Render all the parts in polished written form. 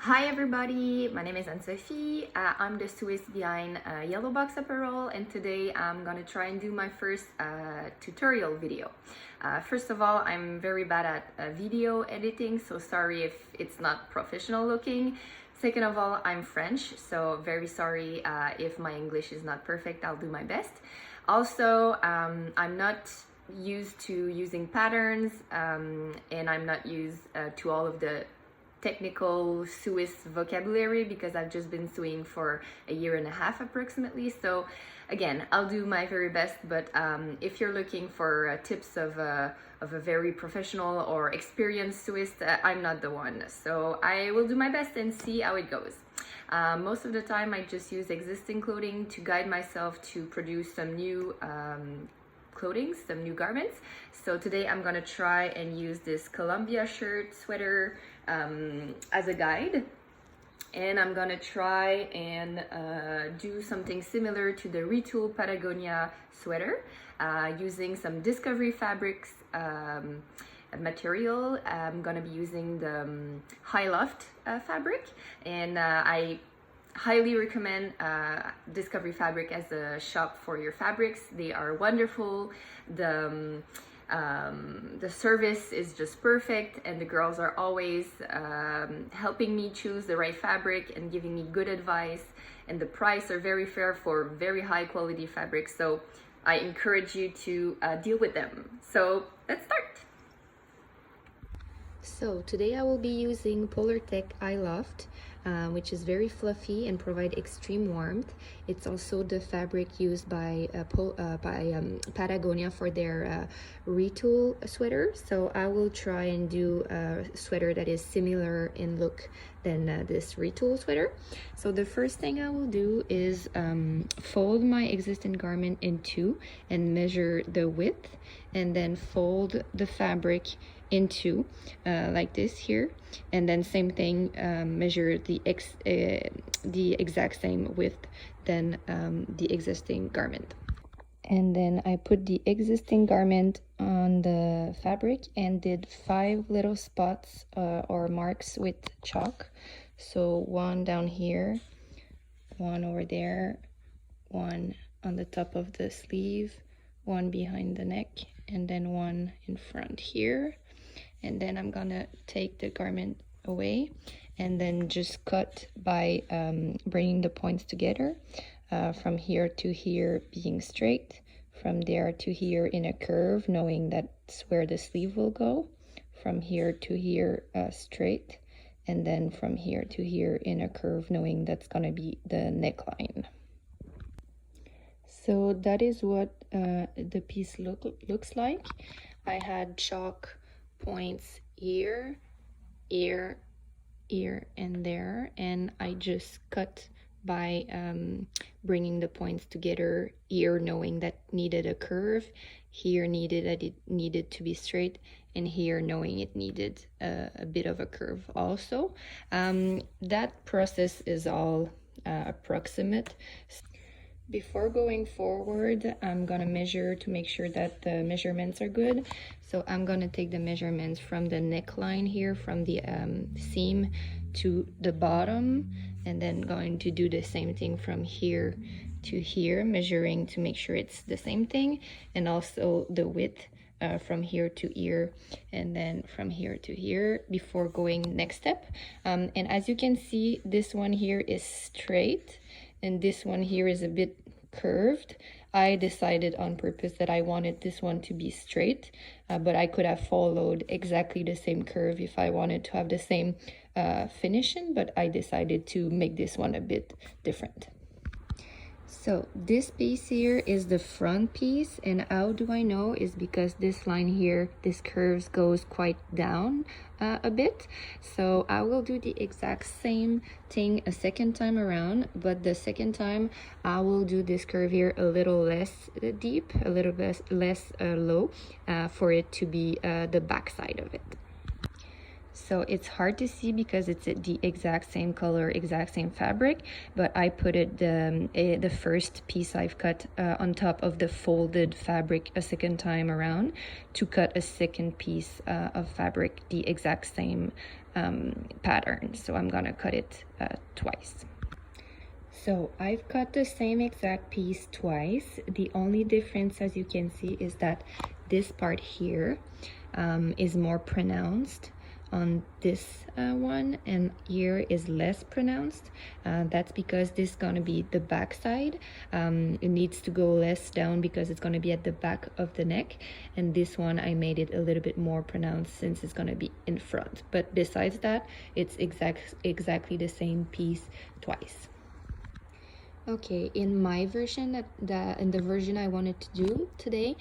Hi everybody, my name is Anne-Sophie. I'm the Swiss behind Yellow Box Apparel, and today I'm gonna try and do my first tutorial video. First of all, I'm very bad at video editing, so sorry if it's not professional looking. Second of all, I'm French, so very sorry if my English is not perfect. I'll do my best. Also, I'm not used to using patterns, and I'm not used to all of the technical Swiss vocabulary because I've just been sewing for a year and a half approximately. So again, I'll do my very best, but if you're looking for tips of a very professional or experienced Swiss, I'm not the one. So I will do my best and see how it goes. Most of the time I just use existing clothing to guide myself to produce some new clothing, some new garments. So today I'm gonna try and use this Columbia shirt sweater as a guide, and I'm gonna try and do something similar to the Re-Tool Patagonia sweater using some Discovery Fabrics material. I'm gonna be using the High Loft fabric, and I highly recommend Discovery Fabric as a shop for your fabrics. They are wonderful. The service is just perfect, and the girls are always helping me choose the right fabric and giving me good advice, and the price are very fair for very high quality fabrics. So I encourage you to deal with them. So let's start. So today I will be using Polartec High Loft, which is very fluffy and provide extreme warmth. It's also the fabric used by Patagonia for their Re-Tool sweater. So I will try and do a sweater that is similar in look than this Re-Tool sweater. So the first thing I will do is fold my existing garment in two and measure the width, and then fold the fabric in two like this here, and then same thing, measure the exact same width than the existing garment. And then I put the existing garment on the fabric and did 5 little spots or marks with chalk. So one down here, one over there, one on the top of the sleeve, one behind the neck, and then one in front here. And then I'm gonna take the garment away and then just cut by bringing the points together, from here to here being straight, from there to here in a curve, knowing that's where the sleeve will go, from here to here straight, and then from here to here in a curve, knowing that's gonna be the neckline. So that is what the piece looks like. I had chalk points here, here, here, and there, and I just cut by bringing the points together. Here knowing that needed a curve, here it needed to be straight, and here knowing it needed a bit of a curve also. That process is all approximate. Before going forward, I'm gonna measure to make sure that the measurements are good. So I'm gonna take the measurements from the neckline here, from the seam to the bottom, and then going to do the same thing from here to here, measuring to make sure it's the same thing, and also the width from here to here, and then from here to here before going next step. And as you can see, this one here is straight, and this one here is a bit curved. I decided on purpose that I wanted this one to be straight, but I could have followed exactly the same curve if I wanted to have the same finishing, but I decided to make this one a bit different. So this piece here is the front piece, and how do I know is because this line here, this curve goes quite down a bit. So I will do the exact same thing a second time around, but the second time I will do this curve here a little less deep, a little less low, for it to be the back side of it. So it's hard to see because it's the exact same color, exact same fabric, but I put it the first piece I've cut on top of the folded fabric a second time around to cut a second piece of fabric the exact same pattern. So I'm gonna cut it twice. So I've cut the same exact piece twice. The only difference, as you can see, is that this part here is more pronounced on this one, and here is less pronounced. That's because this is gonna be the back side. It needs to go less down because it's gonna be at the back of the neck, and this one I made it a little bit more pronounced since it's gonna be in front. But besides that, it's exactly the same piece twice. Okay, in my version, in the version I wanted to do today,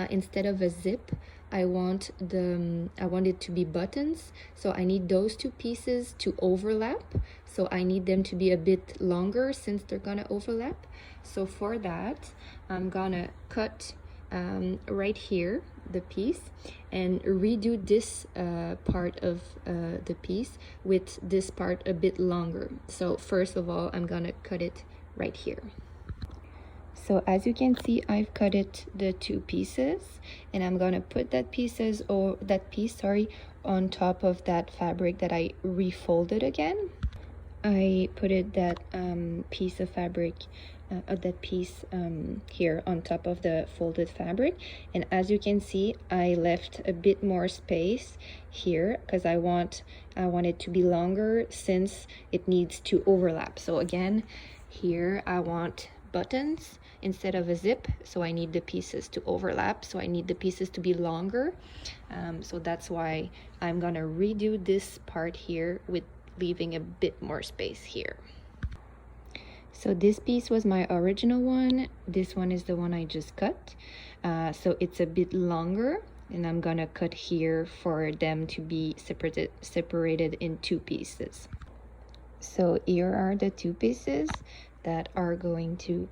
instead of a zip, I want it to be buttons. So I need those two pieces to overlap. So I need them to be a bit longer since they're gonna overlap. So for that, I'm gonna cut right here the piece and redo this part of the piece with this part a bit longer. So first of all, I'm gonna cut it right here. So as you can see, I've cut it the two pieces, and I'm gonna put that piece on top of that fabric that I refolded again. I put it that piece of fabric here on top of the folded fabric, and as you can see, I left a bit more space here because I want it to be longer since it needs to overlap. So again, here I want buttons instead of a zip, so I need the pieces to overlap, so I need the pieces to be longer. So that's why I'm gonna redo this part here with leaving a bit more space here. So this piece was my original one. This one is the one I just cut. So it's a bit longer, and I'm gonna cut here for them to be separated in two pieces. So here are the two pieces that are going to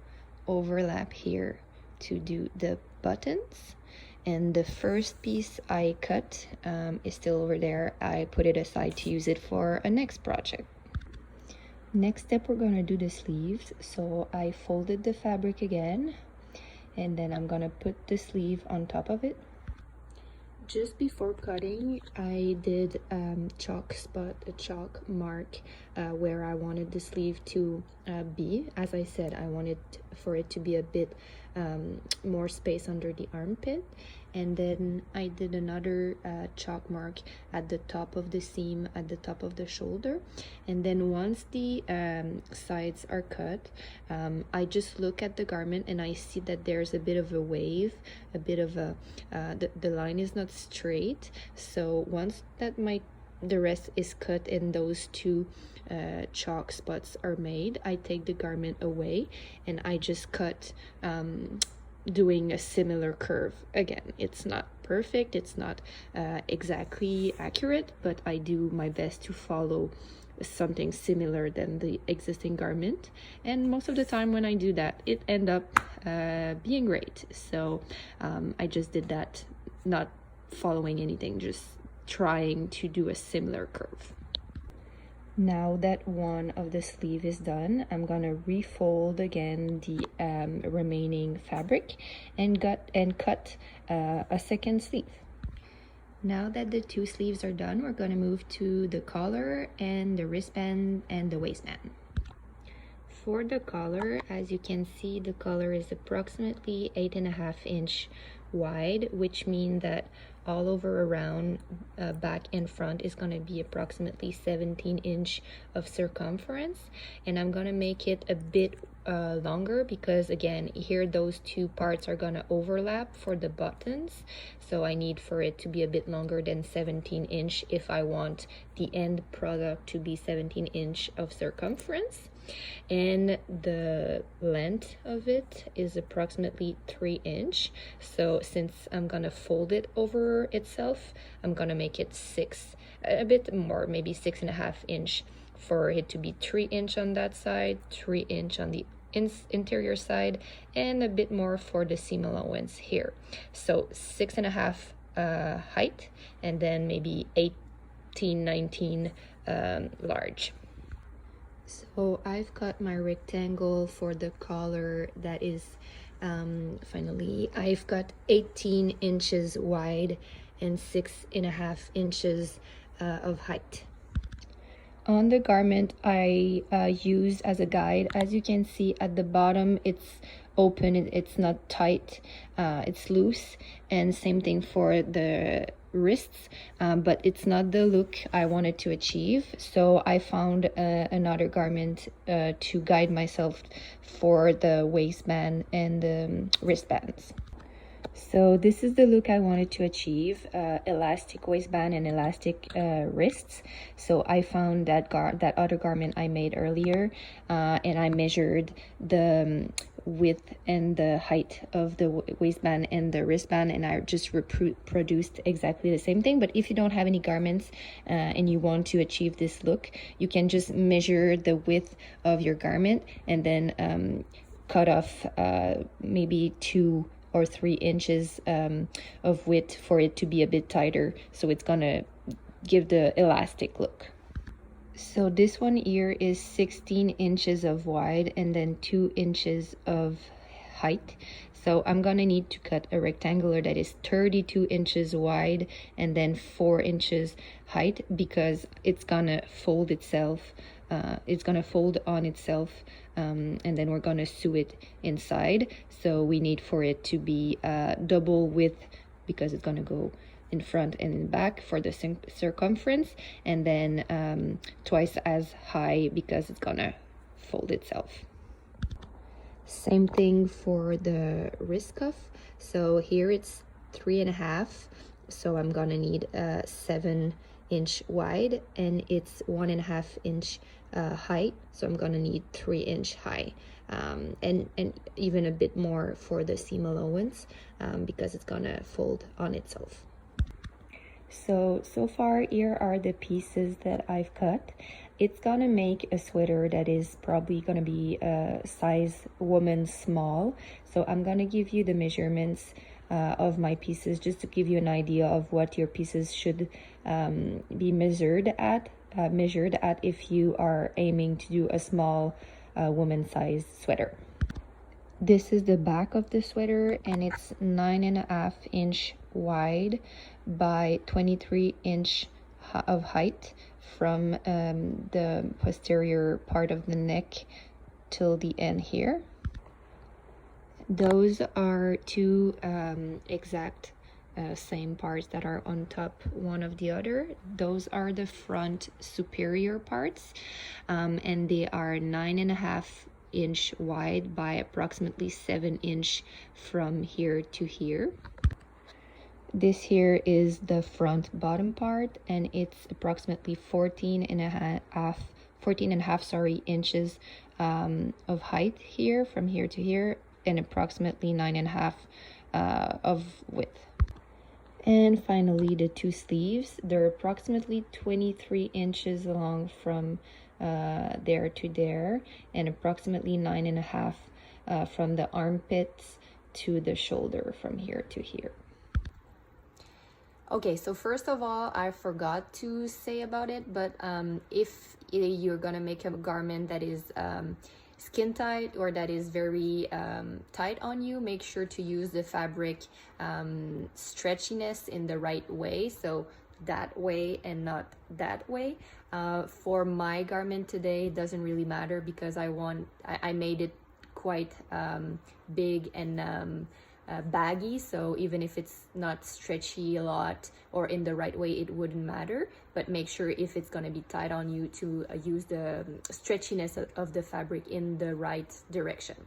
overlap here to do the buttons. And the first piece I cut is still over there. I put it aside to use it for a next project. Next step, we're gonna do the sleeves. So I folded the fabric again, and then I'm gonna put the sleeve on top of it. Just before cutting, I did a chalk mark where I wanted the sleeve to be. As I said, I wanted for it to be a bit more space under the armpit, and then I did another chalk mark at the top of the seam, at the top of the shoulder. And then once the sides are cut, I just look at the garment and I see that there's a bit of a wave, a bit of a the line is not straight. So once that the rest is cut and those two chalk spots are made, I take the garment away and I just cut doing a similar curve. Again, it's not perfect, it's not exactly accurate, but I do my best to follow something similar than the existing garment, and most of the time when I do that, it end up being great. So I just did that, not following anything, just trying to do a similar curve. Now that one of the sleeve is done, I'm gonna refold again the remaining fabric and cut a second sleeve. Now that the two sleeves are done, we're gonna move to the collar and the wristband and the waistband. For the collar, as you can see, the collar is approximately 8.5 inch wide, which means that all over around back and front is going to be approximately 17 inch of circumference, and I'm going to make it a bit longer because again here those two parts are going to overlap for the buttons, so I need for it to be a bit longer than 17 inch if I want the end product to be 17 inch of circumference. And the length of it is approximately 3 inch. So since I'm gonna fold it over itself, I'm gonna make it a bit more, maybe 6.5 inch for it to be 3 inch on that side, 3 inch on the interior side, and a bit more for the seam allowance here. So 6.5 height, and then maybe 18-19 large. So I've cut my rectangle for the collar that is finally, I've got 18 inches wide and 6.5 inches of height. On the garment I used as a guide, as you can see at the bottom, it's open, it's not tight, it's loose, and same thing for the wrists, but it's not the look I wanted to achieve, so I found another garment to guide myself for the waistband and the wristbands. So this is the look I wanted to achieve, elastic waistband and elastic wrists. So I found that other garment I made earlier, and I measured the width and the height of the waistband and the wristband, and I just reproduced exactly the same thing. But if you don't have any garments and you want to achieve this look, you can just measure the width of your garment and then cut off maybe 2 or 3 inches of width for it to be a bit tighter, so it's gonna give the elastic look. So this one here is 16 inches of wide and then 2 inches of height. So I'm gonna need to cut a rectangular that is 32 inches wide and then 4 inches height, because it's gonna fold itself. It's gonna fold on itself, and then we're gonna sew it inside. So we need for it to be double width, because it's gonna go in front and in back for the circumference, and then twice as high because it's gonna fold itself. Same thing for the wrist cuff. So here it's 3.5, so I'm gonna need 7-inch wide, and it's 1.5 inch height, so I'm gonna need 3-inch high, and even a bit more for the seam allowance, because it's gonna fold on itself. So far here are the pieces that I've cut. It's gonna make a sweater that is probably gonna be a size woman small, so I'm gonna give you the measurements of my pieces just to give you an idea of what your pieces should be measured at if you are aiming to do a small woman size sweater. This is the back of the sweater, and it's 9.5 inch wide by 23 inch of height from the posterior part of the neck till the end here. Those are two exact same parts that are on top one of the other. Those are the front superior parts, and they are 9.5 inch wide by approximately 7 inch from here to here. This here is the front bottom part, and it's approximately 14 and a half inches of height here from here to here, and approximately 9.5 of width. And finally, the two sleeves, they're approximately 23 inches long from there to there, and approximately 9.5 from the armpits to the shoulder from here to here. Okay, so first of all, I forgot to say about it, but if you're gonna make a garment that is skin tight or that is very tight on you, make sure to use the fabric stretchiness in the right way, so that way and not that way. For my garment today, it doesn't really matter because I made it quite big and baggy, so even if it's not stretchy a lot or in the right way, it wouldn't matter. But make sure if it's going to be tight on you to use the stretchiness of the fabric in the right direction.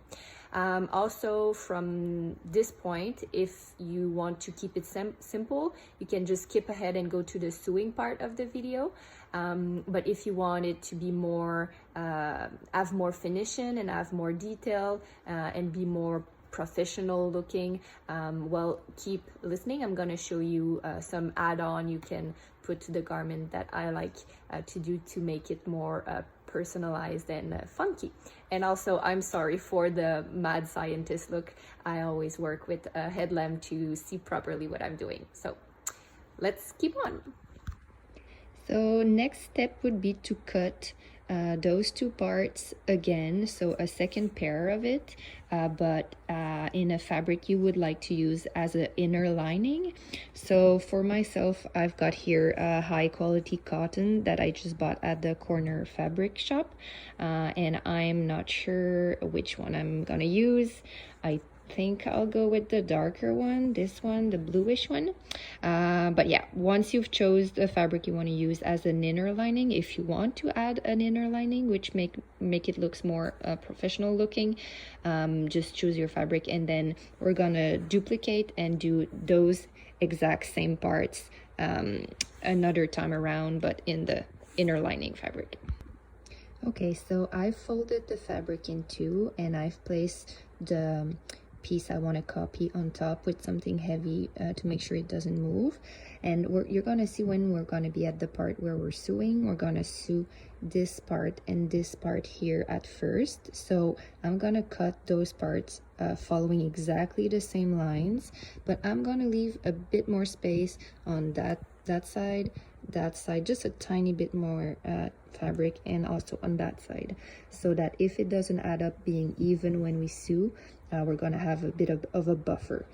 Also, from this point, if you want to keep it simple, you can just skip ahead and go to the sewing part of the video. But if you want it to be more, have more finishing and have more detail and be more professional looking, well, keep listening. I'm going to show you some add-on you can put to the garment that I like to do to make it more personalized and funky. And also, I'm sorry for the mad scientist look. I always work with a headlamp to see properly what I'm doing. So let's keep on. So next step would be to cut those two parts again, so a second pair of it, but in a fabric you would like to use as an inner lining. So for myself, I've got here a high quality cotton that I just bought at the corner fabric shop, and I'm not sure which one I'm gonna use. I think I'll go with the darker one, this one, the bluish one. But yeah, once you've chose the fabric you want to use as an inner lining, if you want to add an inner lining which make it looks more professional looking, just choose your fabric, and then we're gonna duplicate and do those exact same parts another time around, but in the inner lining fabric. Okay, so I've folded the fabric in two, and I've placed the piece I want to copy on top with something heavy to make sure it doesn't move. And you're gonna see when we're gonna be at the part where we're sewing, we're gonna sew this part and this part here at first. So I'm gonna cut those parts following exactly the same lines, but I'm gonna leave a bit more space on that side, just a tiny bit more fabric, and also on that side, so that if it doesn't add up being even when we sew, we're gonna have a bit of a buffer.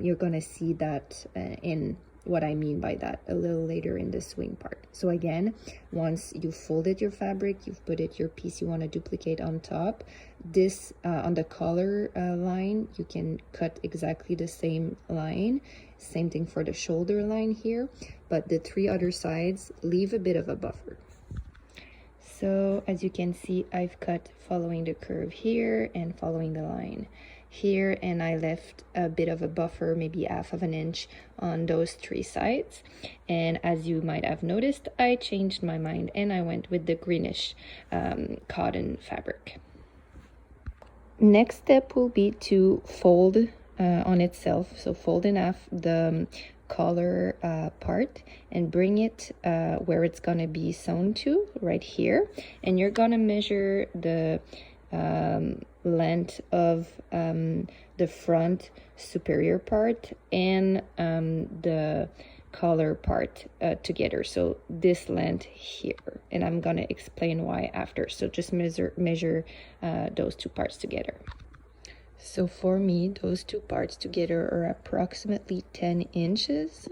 You're gonna see that in what I mean by that a little later in the sewing part. So again, once you folded your fabric, you've put your piece you want to duplicate on top, this on the collar line, you can cut exactly the same line. Same thing for the shoulder line here, but the three other sides, leave a bit of a buffer. So as you can see, I've cut following the curve here and following the line here, and I left a bit of a buffer, maybe half of an inch on those three sides. And as you might have noticed, I changed my mind and I went with the greenish cotton fabric. Next step will be to fold on itself, so fold in half the collar part and bring it where it's gonna be sewn to, right here, and you're gonna measure the length of the front superior part and the collar part together, so this length here, and I'm gonna explain why after. So just measure those two parts together. So for me, those two parts together are approximately 10 inches.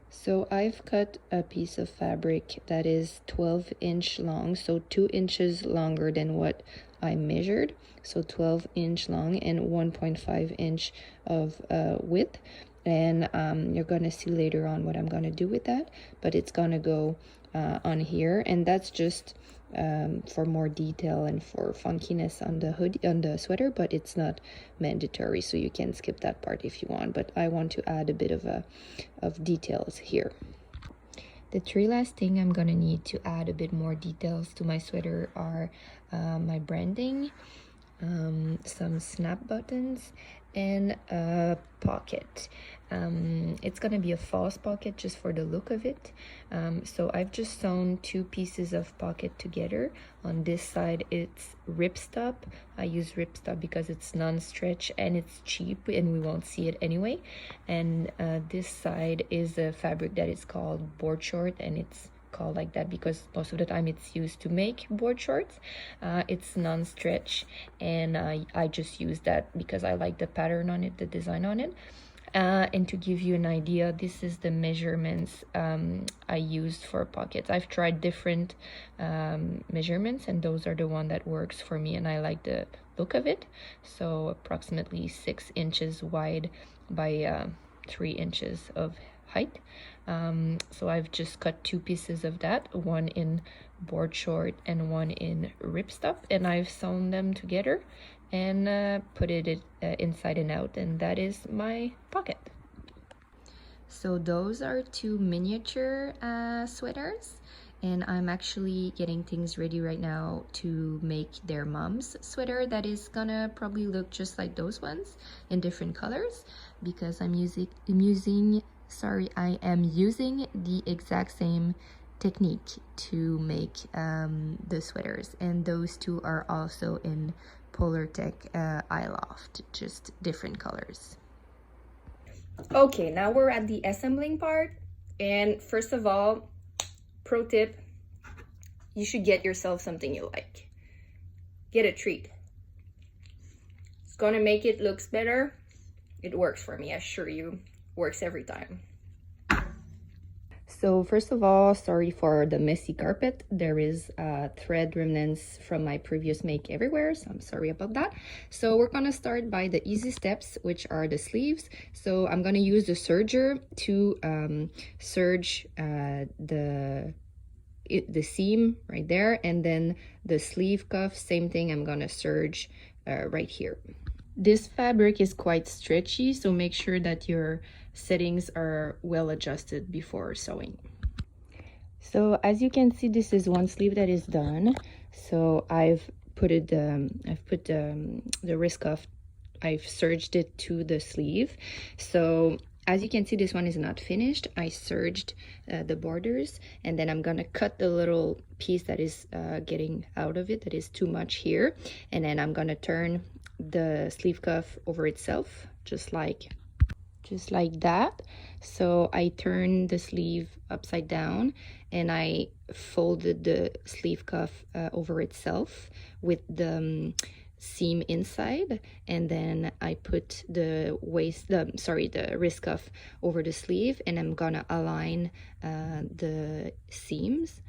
So I've cut a piece of fabric that is 12-inch long, so 2 inches longer than what I measured, so 12-inch long and 1.5 inch of width. And you're gonna see later on what I'm gonna do with that, but it's gonna go on here, and that's just for more detail and for funkiness on the hoodie, on the sweater, but it's not mandatory, so you can skip that part if you want, but I want to add a bit of details here. The three last thing I'm gonna need to add a bit more details to my sweater are my branding, some snap buttons, and a pocket. It's gonna be a false pocket just for the look of it. So I've just sewn two pieces of pocket together. On this side it's ripstop. I use ripstop because it's non-stretch and it's cheap and we won't see it anyway. And this side is a fabric that is called board short, and it's called like that because most of the time it's used to make board shorts. It's non-stretch, and I just use that because I like the pattern on it, the design on it. And to give you an idea, this is the measurements I used for pockets. I've tried different measurements, and those are the one that works for me, and I like the look of it. So approximately 6 inches wide by 3 inches of height. So I've just cut two pieces of that, one in board short and one in ripstop, and I've sewn them together and put it inside and out, and that is my pocket. So those are two miniature sweaters, and I'm actually getting things ready right now to make their mom's sweater that is gonna probably look just like those ones in different colors, because I am using the exact same technique to make the sweaters, and those two are also in Polartec High Loft, just different colors. Okay, now we're at the assembling part, and first of all, pro tip, you should get yourself something you like. Get a treat. It's gonna make it looks better. It works for me, I assure you. Works every time. So first of all, sorry for the messy carpet. There is thread remnants from my previous make everywhere, so I'm sorry about that. So we're gonna start by the easy steps, which are the sleeves. So I'm gonna use the serger to serge the seam right there, and then the sleeve cuff, same thing, I'm gonna serge right here. This fabric is quite stretchy, so make sure that your settings are well adjusted before sewing. So as you can see, this is one sleeve that is done. So I've put the wrist cuff, I've serged it to the sleeve. So as you can see, this one is not finished. I serged the borders, and then I'm gonna cut the little piece that is getting out of it, that is too much here, and then I'm gonna turn the sleeve cuff over itself, just like that. So I turned the sleeve upside down and I folded the sleeve cuff over itself with the seam inside, and then I put the wrist cuff over the sleeve, and I'm gonna align the seams,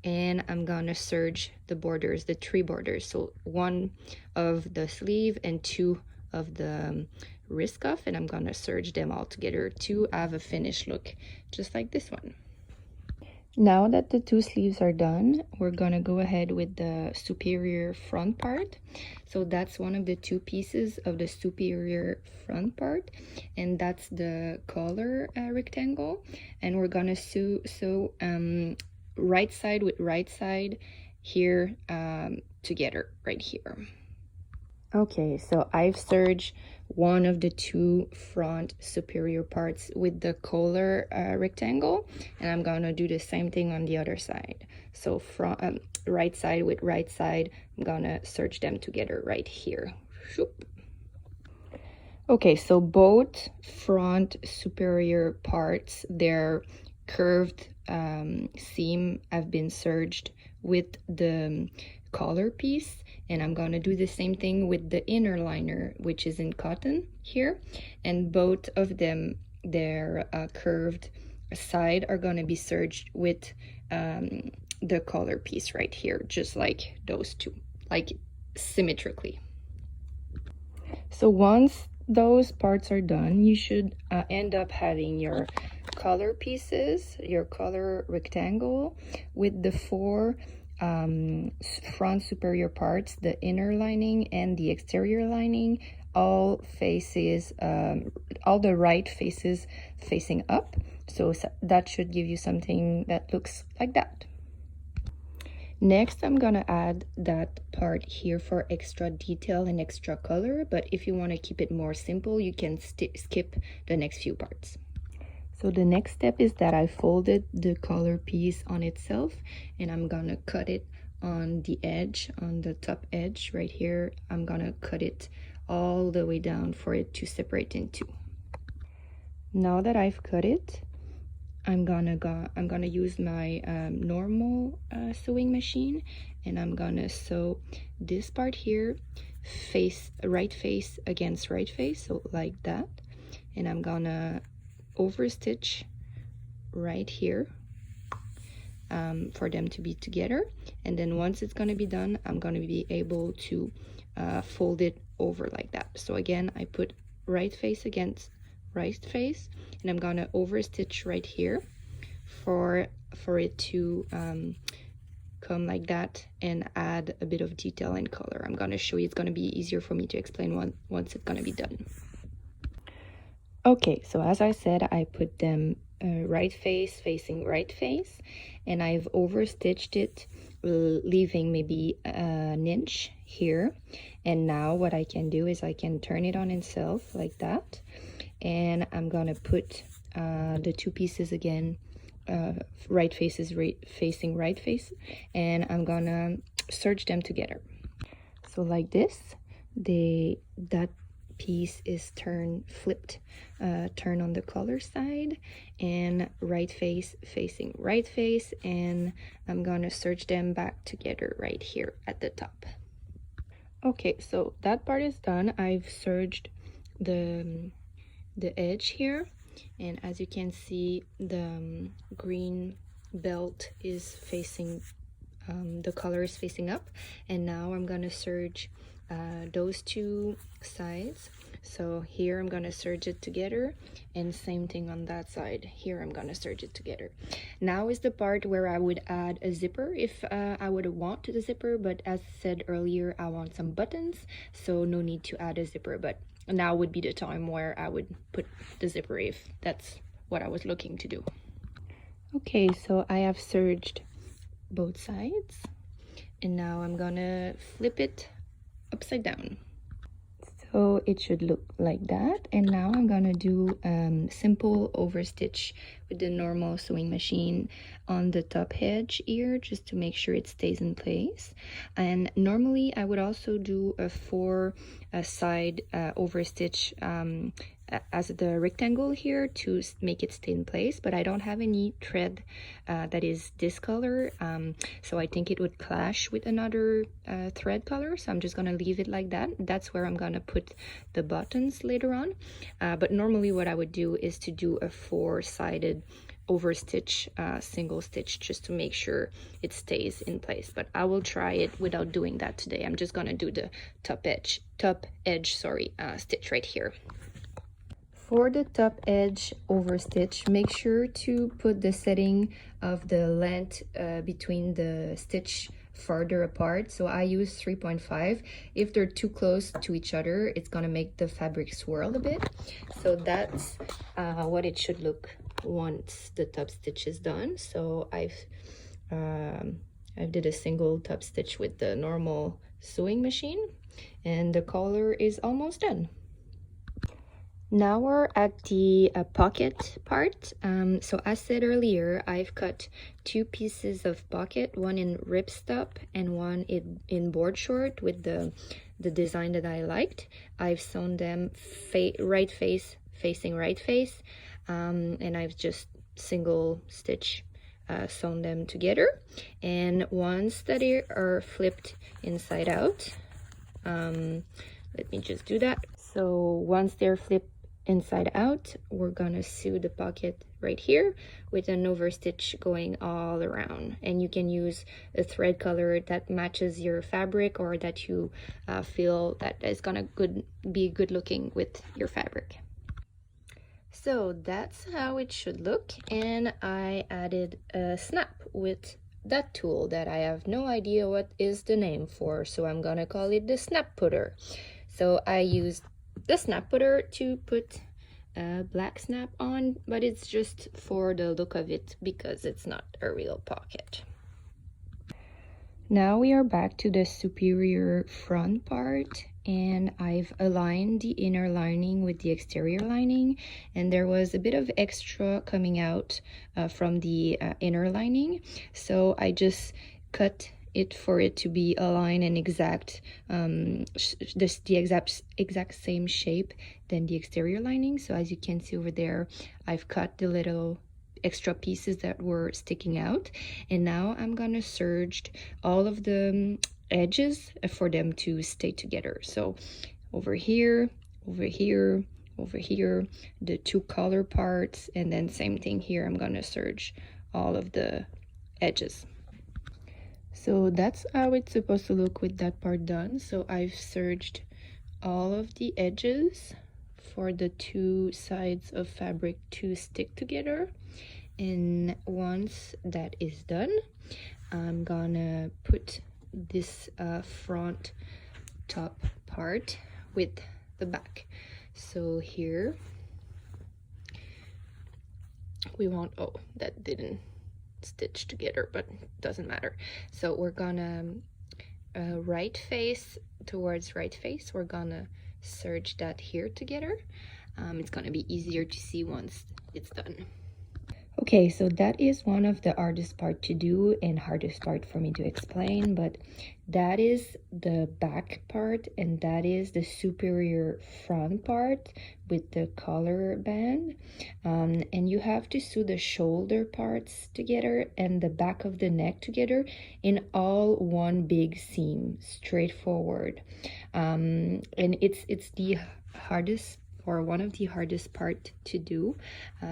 and I'm gonna serge the borders, the 3 borders, so 1 of the sleeve and 2 of the wrist cuff, and I'm gonna serge them all together to have a finished look just like this one. Now that the 2 sleeves are done, we're gonna go ahead with the superior front part. So that's one of the 2 pieces of the superior front part, and that's the collar rectangle, and we're gonna sew right side with right side here together right here. Okay, so I've serged one of the 2 front superior parts with the collar rectangle, and I'm gonna do the same thing on the other side. So from right side with right side, I'm gonna serge them together right here. Shoop. Okay, so both front superior parts, their curved seam have been serged with the collar piece, and I'm gonna do the same thing with the inner liner, which is in cotton here, and both of them, their curved side are gonna be serged with the collar piece right here, just like those 2, like symmetrically. So once those parts are done, you should end up having your collar pieces, your collar rectangle with the 4 front superior parts, the inner lining and the exterior lining, all faces, all the right faces facing up. So that should give you something that looks like that. Next, I'm gonna add that part here for extra detail and extra color, but if you want to keep it more simple, you can skip the next few parts. So the next step is that I folded the collar piece on itself, and I'm gonna cut it on the edge, on the top edge right here. I'm gonna cut it all the way down for it to separate in 2. Now that I've cut it, I'm gonna use my normal sewing machine, and I'm gonna sew this part here, right face against right face, so like that, and I'm gonna overstitch right here for them to be together, and then once it's gonna be done, I'm gonna be able to fold it over like that. So again, I put right face against right face, and I'm gonna overstitch right here for it to come like that and add a bit of detail and color. I'm gonna show you, it's gonna be easier for me to explain once it's gonna be done. Okay, so as I said, I put them right face facing right face, and I've overstitched it, leaving maybe an inch here. And now what I can do is I can turn it on itself like that, and I'm gonna put the 2 pieces again, right faces facing right face, and I'm gonna serge them together. So like this, that piece is flipped turn on the collar side, and right face facing right face, and I'm gonna serge them back together right here at the top. Okay, so that part is done. I've serged the edge here, and as you can see, the green belt is facing the color is facing up, and now I'm gonna serge those two sides. So here I'm gonna serge it together, and same thing on that side. Here I'm gonna serge it together. Now is the part where I would add a zipper if I would want the zipper, but as said earlier, I want some buttons, so no need to add a zipper. But now would be the time where I would put the zipper if that's what I was looking to do. Okay, so I have serged both sides, and now I'm gonna flip it upside down, so it should look like that. And now I'm gonna do simple overstitch with the normal sewing machine on the top edge here, just to make sure it stays in place. And normally I would also do a 4 side overstitch as the rectangle here to make it stay in place, but I don't have any thread that is this color, so I think it would clash with another thread color, so I'm just gonna leave it like that. That's where I'm gonna put the buttons later on, but normally what I would do is to do a 4-sided overstitch, single stitch, just to make sure it stays in place. But I will try it without doing that today. I'm just gonna do the top edge stitch right here. For the top edge overstitch, make sure to put the setting of the length between the stitch farther apart. So I use 3.5. If they're too close to each other, it's gonna make the fabric swirl a bit. So that's what it should look once the top stitch is done. So I did a single top stitch with the normal sewing machine, and the collar is almost done. Now we're at the pocket part. So as said earlier, I've cut 2 pieces of pocket, one in ripstop and one in board short with the design that I liked. I've sewn them right face facing right face, and I've just single stitch sewn them together. And once that they are flipped inside out, let me just do that. So once they're flipped inside out, we're gonna sew the pocket right here with an overstitch going all around, and you can use a thread color that matches your fabric, or that you feel that is gonna be good looking with your fabric. So that's how it should look, and I added a snap with that tool that I have no idea what is the name for, so I'm gonna call it the snap putter. So I used the snap putter to put a black snap on, but it's just for the look of it because it's not a real pocket. Now we are back to the superior front part, and I've aligned the inner lining with the exterior lining, and there was a bit of extra coming out from the inner lining, so I just cut it for it to be aligned and exact, the exact same shape than the exterior lining. So as you can see over there, I've cut the little extra pieces that were sticking out, and now I'm gonna serge all of the edges for them to stay together. So over here, over here, over here, the 2 collar parts, and then same thing here, I'm gonna serge all of the edges. So that's how it's supposed to look with that part done. So I've serged all of the edges for the 2 sides of fabric to stick together, and once that is done, I'm gonna put this front top part with the back. So here we want, oh, that didn't stitch together, but doesn't matter. So we're gonna right face towards right face, we're gonna serge that here together. It's gonna be easier to see once it's done. Okay, so that is one of the hardest part to do and hardest part for me to explain, but that is the back part and that is the superior front part with the collar band. And you have to sew the shoulder parts together and the back of the neck together in all one big seam, straightforward. And it's the hardest or one of the hardest part to do,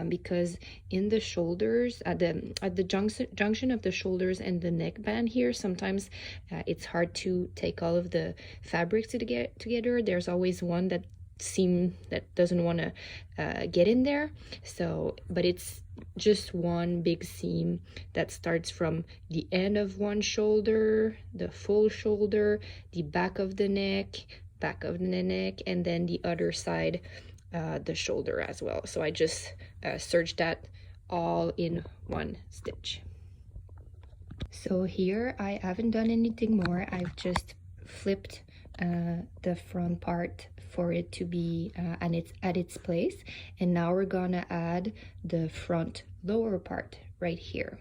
because in the shoulders at the junction of the shoulders and the neckband here, sometimes it's hard to take all of the fabrics together. There's always one that doesn't want to get in there. So but it's just one big seam that starts from the end of one shoulder, the full shoulder, the back of the neck, and then the other side, the shoulder as well. So I just serged that all in one stitch. So here I haven't done anything more. I've just flipped the front part for it to be at its place, and now we're gonna add the front lower part right here.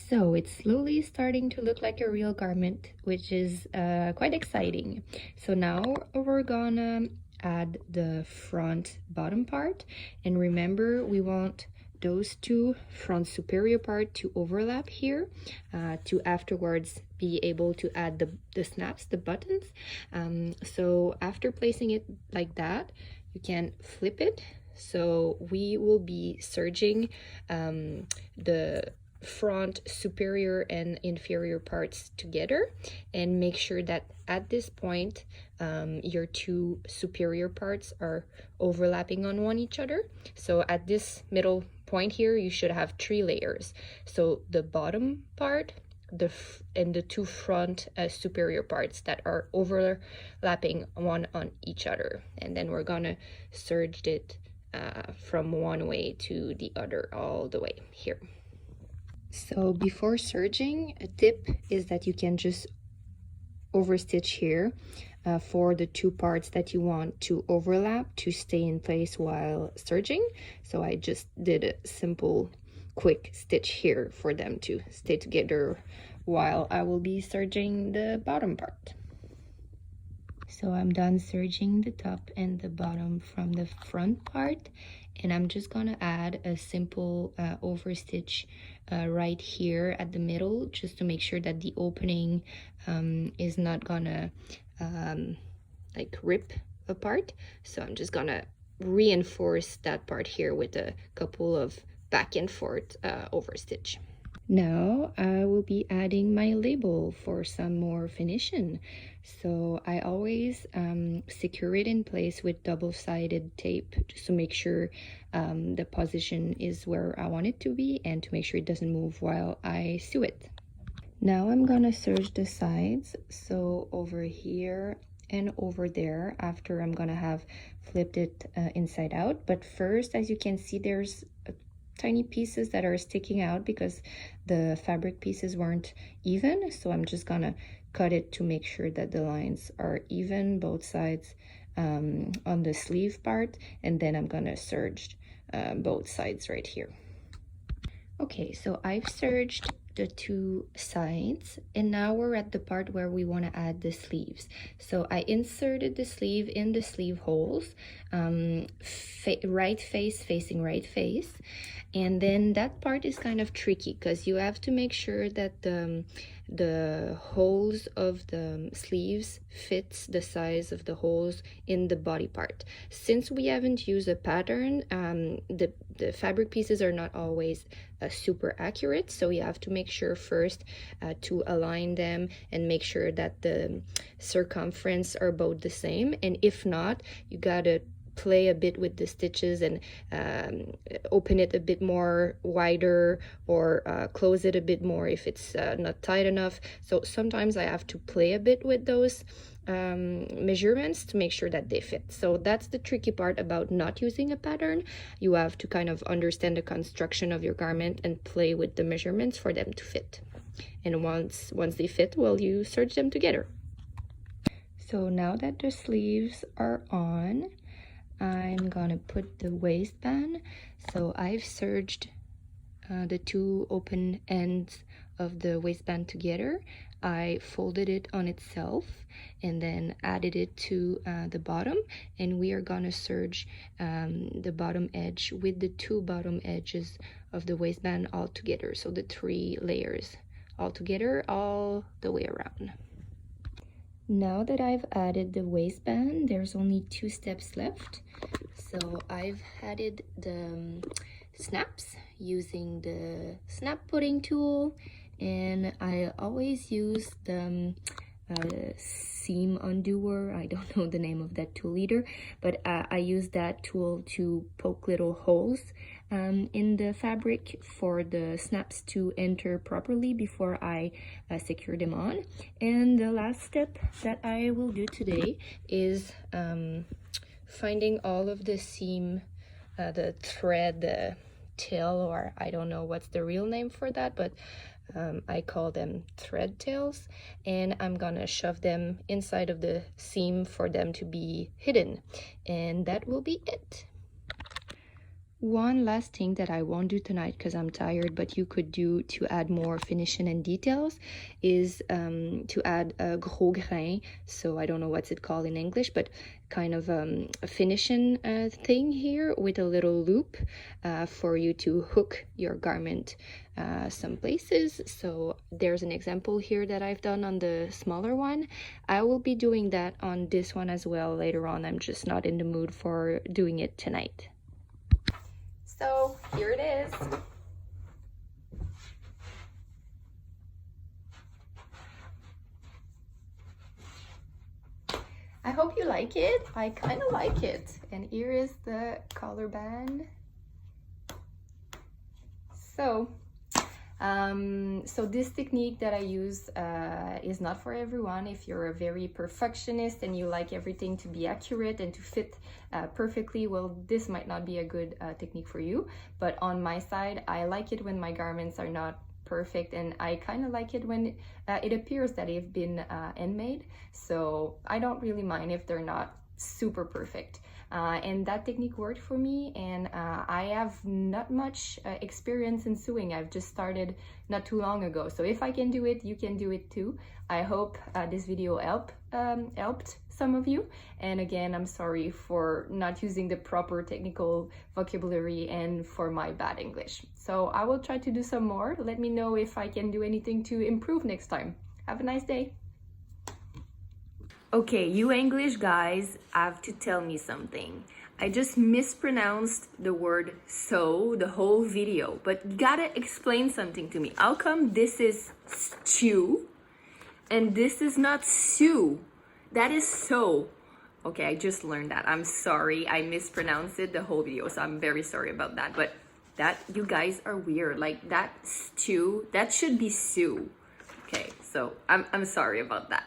So it's slowly starting to look like a real garment, which is quite exciting. So now we're gonna add the front bottom part, and remember we want those two front superior part to overlap here, to afterwards be able to add the snaps, the buttons. So after placing it like that, you can flip it. So we will be serging the front superior and inferior parts together, and make sure that at this point your two superior parts are overlapping on each other. So at this middle point here you should have 3 layers. So the bottom part, and the two front superior parts that are overlapping one on each other, and then we're gonna serge it from one way to the other all the way here. So before serging, a tip is that you can just overstitch here for the two parts that you want to overlap to stay in place while serging. So I just did a simple quick stitch here for them to stay together while I will be serging the bottom part. So I'm done serging the top and the bottom from the front part, and I'm just gonna add a simple overstitch right here at the middle, just to make sure that the opening is not gonna like rip apart. So I'm just gonna reinforce that part here with a couple of back and forth overstitch. Now I will be adding my label for some more finishing. So I always secure it in place with double-sided tape, just to make sure the position is where I want it to be, and to make sure it doesn't move while I sew it. Now I'm gonna serge the sides, so over here and over there, after I'm gonna have flipped it inside out. But first, as you can see, there's tiny pieces that are sticking out because the fabric pieces weren't even. So I'm just gonna cut it to make sure that the lines are even both sides on the sleeve part, and then I'm gonna serge both sides right here. Okay, so I've serged the two sides, and now we're at the part where we want to add the sleeves. So I inserted the sleeve in the sleeve holes, right face facing right face, and then that part is kind of tricky because you have to make sure that the holes of the sleeves fits the size of the holes in the body part. Since we haven't used a pattern, the fabric pieces are not always super accurate, so you have to make sure first to align them and make sure that the circumference are both the same, and if not, you gotta play a bit with the stitches and open it a bit more wider, or close it a bit more if it's not tight enough. So sometimes I have to play a bit with those measurements to make sure that they fit. So that's the tricky part about not using a pattern. You have to kind of understand the construction of your garment and play with the measurements for them to fit. And once they fit, well, you serge them together. So now that the sleeves are on, I'm gonna put the waistband. So I've serged the two open ends of the waistband together. I folded it on itself and then added it to the bottom, and we are gonna serge the bottom edge with the two bottom edges of the waistband all together, so the 3 layers all together all the way around. Now that I've added the waistband, there's only 2 steps left. So I've added the snaps using the snap putting tool, and I always use the seam undoer. I don't know the name of that tool either, but I use that tool to poke little holes in the fabric for the snaps to enter properly before I secure them on. And the last step that I will do today is finding all of the seam, the thread, the tail, or I don't know what's the real name for that, but I call them thread tails, and I'm gonna shove them inside of the seam for them to be hidden, and that will be it. One last thing that I won't do tonight because I'm tired, but you could do to add more finishing and details, is to add a gros grain. So I don't know what's it called in English, but kind of a finishing thing here with a little loop for you to hook your garment some places. So there's an example here that I've done on the smaller one. I will be doing that on this one as well later on. I'm just not in the mood for doing it tonight. So here it is. I hope you like it. I kind of like it. And here is the collar band. So this technique that I use is not for everyone. If you're a very perfectionist and you like everything to be accurate and to fit perfectly, well, this might not be a good technique for you. But on my side, I like it when my garments are not perfect, and I kind of like it when it appears that they've been handmade. So I don't really mind if they're not super perfect. And that technique worked for me, and I have not much experience in sewing. I've just started not too long ago, so if I can do it, you can do it too. I hope this video helped some of you, and again, I'm sorry for not using the proper technical vocabulary and for my bad English. So I will try to do some more. Let me know if I can do anything to improve next time. Have a nice day. Okay, you English guys have to tell me something. I just mispronounced the word so the whole video, but you gotta explain something to me. How come this is stew and this is not stew? That is so. Okay, I just learned that. I'm sorry, I mispronounced it the whole video, so I'm very sorry about that. But that, you guys are weird. Like that stew, that should be stew. Okay, so I'm sorry about that.